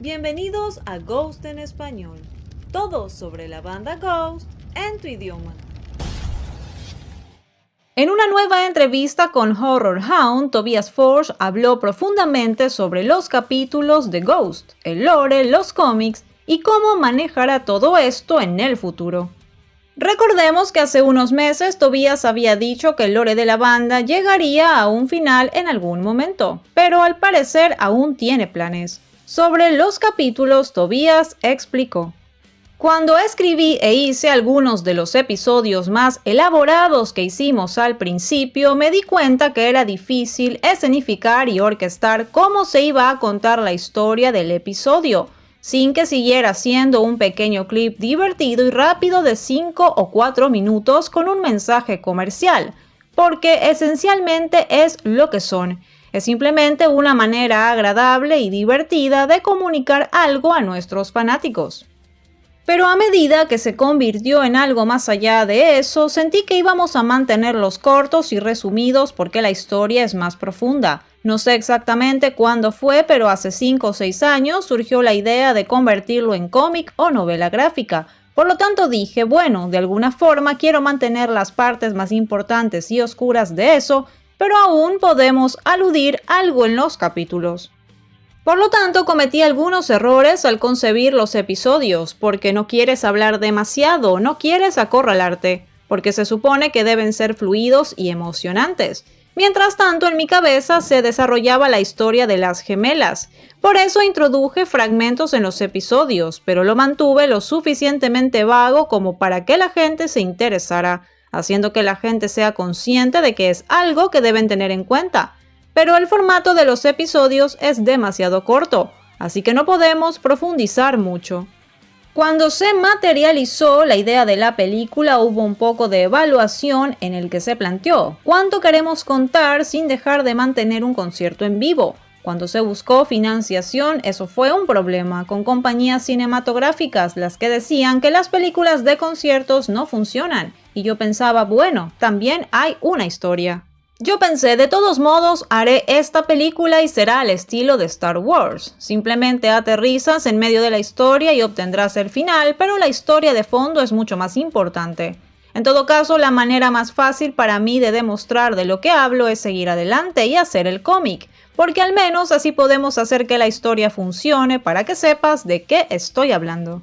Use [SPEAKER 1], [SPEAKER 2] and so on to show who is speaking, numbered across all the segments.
[SPEAKER 1] Bienvenidos a Ghost en Español, todo sobre la banda Ghost en tu idioma. En una nueva entrevista con Horror Hound, Tobias Forge habló profundamente sobre los capítulos de Ghost, el lore, los cómics y cómo manejará todo esto en el futuro. Recordemos que hace unos meses Tobias había dicho que el lore de la banda llegaría a un final en algún momento, pero al parecer aún tiene planes. Sobre los capítulos, Tobias explicó: cuando escribí e hice algunos de los episodios más elaborados que hicimos al principio, me di cuenta que era difícil escenificar y orquestar cómo se iba a contar la historia del episodio, sin que siguiera siendo un pequeño clip divertido y rápido de 5 o 4 minutos con un mensaje comercial, porque esencialmente es lo que son. Es simplemente una manera agradable y divertida de comunicar algo a nuestros fanáticos. Pero a medida que se convirtió en algo más allá de eso, sentí que íbamos a mantenerlos cortos y resumidos porque la historia es más profunda. No sé exactamente cuándo fue, pero hace 5 o 6 años surgió la idea de convertirlo en cómic o novela gráfica. Por lo tanto dije, bueno, de alguna forma quiero mantener las partes más importantes y oscuras de eso, pero aún podemos aludir algo en los capítulos. Por lo tanto, cometí algunos errores al concebir los episodios, porque no quieres hablar demasiado, no quieres acorralarte, porque se supone que deben ser fluidos y emocionantes. Mientras tanto, en mi cabeza se desarrollaba la historia de las gemelas. Por eso introduje fragmentos en los episodios, pero lo mantuve lo suficientemente vago como para que la gente se interesara, haciendo que la gente sea consciente de que es algo que deben tener en cuenta. Pero el formato de los episodios es demasiado corto, así que no podemos profundizar mucho. Cuando se materializó la idea de la película, hubo un poco de evaluación en el que se planteó cuánto queremos contar sin dejar de mantener un concierto en vivo. Cuando se buscó financiación, eso fue un problema con compañías cinematográficas, las que decían que las películas de conciertos no funcionan. Y yo pensaba, bueno, también hay una historia. Yo pensé, de todos modos, haré esta película y será al estilo de Star Wars. Simplemente aterrizas en medio de la historia y obtendrás el final, pero la historia de fondo es mucho más importante. En todo caso, la manera más fácil para mí de demostrar de lo que hablo es seguir adelante y hacer el cómic, porque al menos así podemos hacer que la historia funcione para que sepas de qué estoy hablando.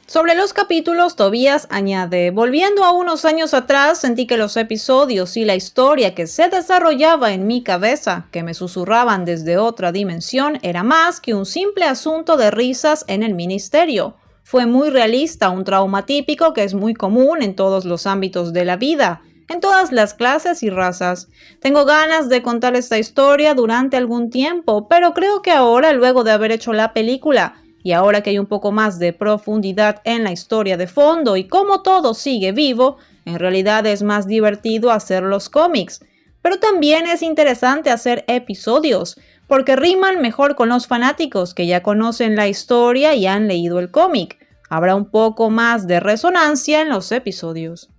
[SPEAKER 1] Sobre los capítulos, Tobias añade: volviendo a unos años atrás, sentí que los episodios y la historia que se desarrollaba en mi cabeza, que me susurraban desde otra dimensión, era más que un simple asunto de risas en el ministerio. Fue muy realista, un trauma típico que es muy común en todos los ámbitos de la vida, en todas las clases y razas. Tengo ganas de contar esta historia durante algún tiempo, pero creo que ahora, luego de haber hecho la película, y ahora que hay un poco más de profundidad en la historia de fondo y cómo todo sigue vivo, en realidad es más divertido hacer los cómics. Pero también es interesante hacer episodios, porque riman mejor con los fanáticos que ya conocen la historia y han leído el cómic. Habrá un poco más de resonancia en los episodios.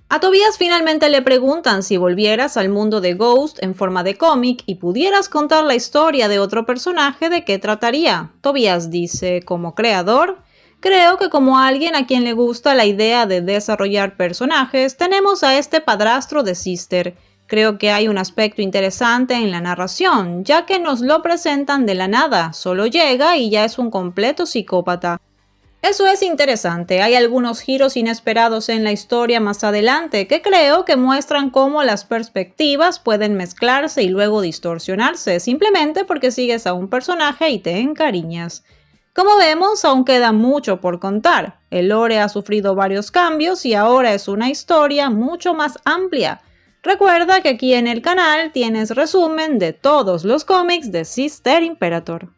[SPEAKER 1] A Tobias finalmente le preguntan si volvieras al mundo de Ghost en forma de cómic y pudieras contar la historia de otro personaje, ¿de qué trataría? Tobias dice: como creador, creo que como alguien a quien le gusta la idea de desarrollar personajes, tenemos a este padrastro de Sister. Creo que hay un aspecto interesante en la narración, ya que nos lo presentan de la nada, solo llega y ya es un completo psicópata. Eso es interesante, hay algunos giros inesperados en la historia más adelante que creo que muestran cómo las perspectivas pueden mezclarse y luego distorsionarse, simplemente porque sigues a un personaje y te encariñas. Como vemos, aún queda mucho por contar. El lore ha sufrido varios cambios y ahora es una historia mucho más amplia. Recuerda que aquí en el canal tienes resumen de todos los cómics de Sister Imperator.